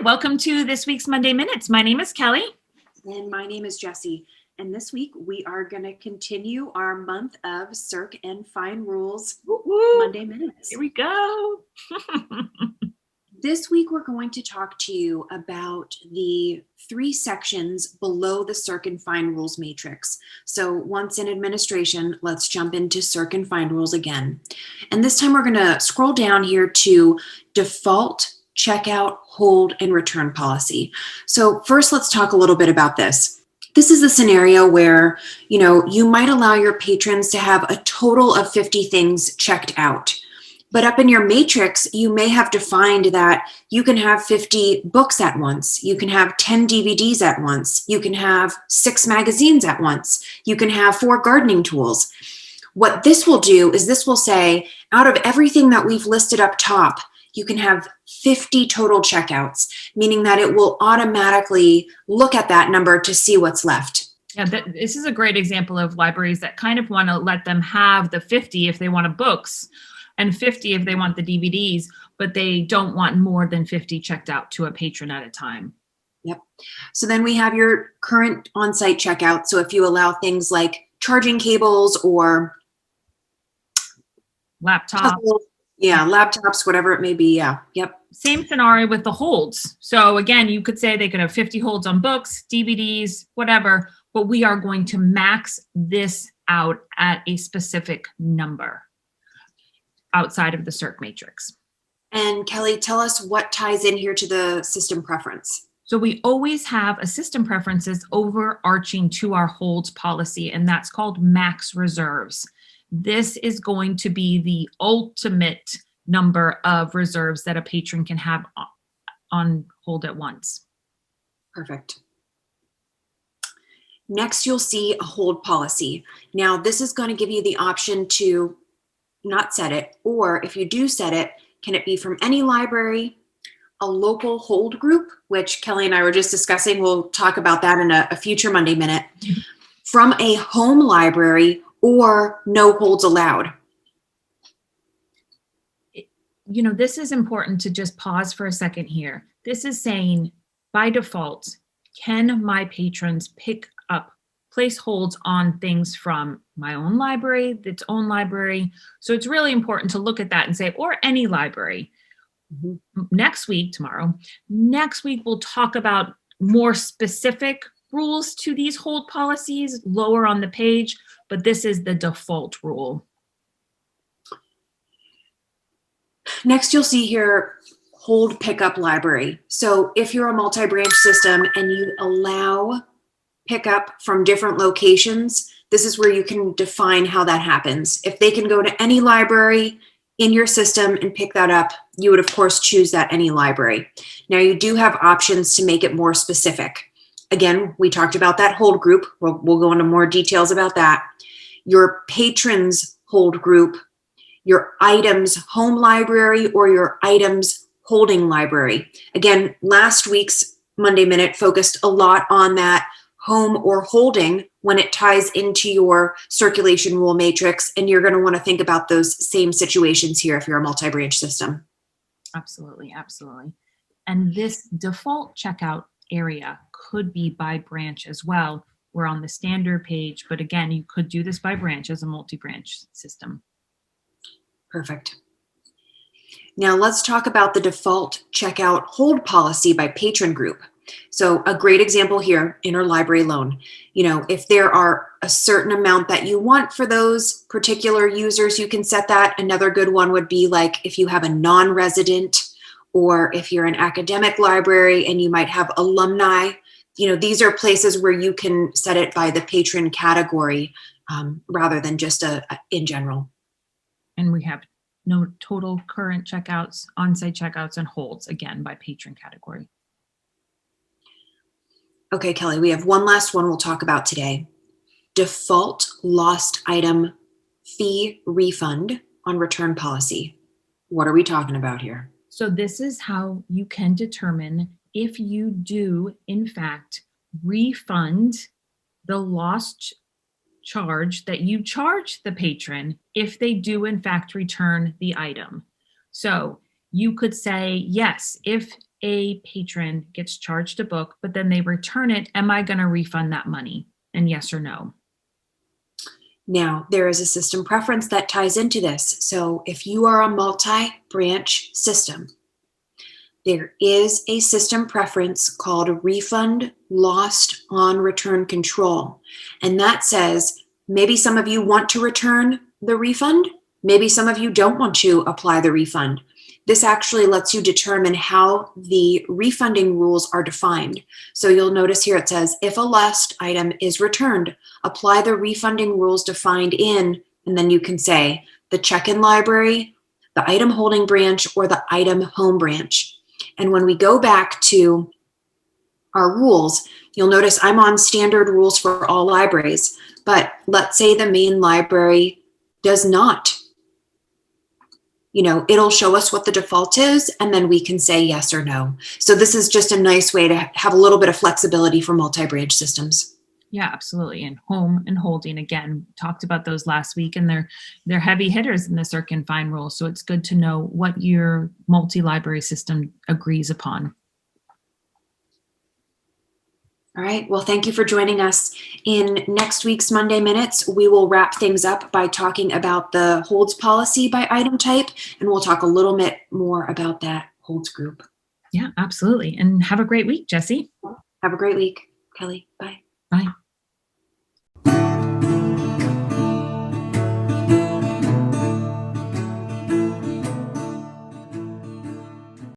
welcome to this week's Monday Minutes. My name is Kelly. And my name is Jessie. And this week we are going to continue our month of Circ and Fine Rules Woo-woo. Monday Minutes. Here we go. This week we're going to talk to you about the 3 sections below the Circ and Fine Rules matrix. So once in administration, let's jump into Circ and Fine Rules again. And this time we're going to scroll down here to default, checkout, hold, and return policy. So first, let's talk a little bit about this. This is a scenario where, you might allow your patrons to have a total of 50 things checked out. But up in your matrix, you may have defined that you can have 50 books at once. You can have 10 DVDs at once. You can have 6 magazines at once. You can have 4 gardening tools. What this will do is this will say, out of everything that we've listed up top, you can have 50 total checkouts, meaning that it will automatically look at that number to see what's left. Yeah, this is a great example of libraries that kind of want to let them have the 50 if they want books and 50 if they want the DVDs, but they don't want more than 50 checked out to a patron at a time. Yep. So then we have your current on-site checkout. So if you allow things like charging cables or laptops, laptops, whatever it may be. Yeah. Yep. Same scenario with the holds. So again, you could say they could have 50 holds on books, DVDs, whatever, but we are going to max this out at a specific number outside of the Circ matrix. And Kelly, tell us what ties in here to the system preference. So we always have a system preferences overarching to our holds policy, and that's called max reserves. This is going to be the ultimate number of reserves that a patron can have on hold at once. Perfect. Next, you'll see a hold policy. Now, this is going to give you the option to not set it, or if you do set it, can it be from any library, a local hold group, which Kelly and I were just discussing. We'll talk about that in a future Monday Minute, from a home library, or no holds allowed. This is important to just pause for a second here. This is saying, by default, can my patrons place holds on things from my own library, its own library? So it's really important to look at that and say, or any library. Mm-hmm. Next week, we'll talk about more specific rules to these hold policies lower on the page, but this is the default rule. Next, you'll see here hold pickup library. So if you're a multi-branch system and you allow pickup from different locations, this is where you can define how that happens. If they can go to any library in your system and pick that up, you would of course choose that any library. Now you do have options to make it more specific. Again, we talked about that hold group. We'll go into more details about that. Your patrons hold group, your items home library, or your items holding library. Again, last week's Monday Minute focused a lot on that home or holding when it ties into your circulation rule matrix, and you're going to want to think about those same situations here if you're a multi-branch system. Absolutely. And this default checkout area could be by branch as well. We're on the standard page, but again, you could do this by branch as a multi-branch system. Perfect. Now let's talk about the default checkout hold policy by patron group. So a great example here, interlibrary loan. If there are a certain amount that you want for those particular users, you can set that. Another good one would be like if you have a non-resident, or if you're an academic library and you might have alumni. These are places where you can set it by the patron category rather than just in general. And we have no total current checkouts, on-site checkouts, and holds, again, by patron category. Okay, Kelly, we have one last one we'll talk about today. Default lost item fee refund on return policy. What are we talking about here? So this is how you can determine if you do, in fact, refund the lost charge that you charge the patron if they do, in fact, return the item. So you could say, yes, if a patron gets charged a book, but then they return it, am I going to refund that money? And yes or no? Now, there is a system preference that ties into this. So if you are a multi-branch system, there is a system preference called refund lost on return control. And that says maybe some of you want to return the refund, maybe some of you don't want to apply the refund. This actually lets you determine how the refunding rules are defined. So you'll notice here it says, if a lost item is returned, apply the refunding rules defined in, and then you can say the check-in library, the item holding branch, or the item home branch. And when we go back to our rules, you'll notice I'm on standard rules for all libraries, but let's say the main library does not. It'll show us what the default is, and then we can say yes or no. So this is just a nice way to have a little bit of flexibility for multi-branch systems. Yeah, absolutely. And home and holding, again, talked about those last week, and they're heavy hitters in the Circ and Find rules. So it's good to know what your multi-library system agrees upon. All right. Well, thank you for joining us. In next week's Monday Minutes, we will wrap things up by talking about the holds policy by item type, and we'll talk a little bit more about that holds group. Yeah, absolutely. And have a great week, Jesse. Have a great week, Kelly. Bye. Bye.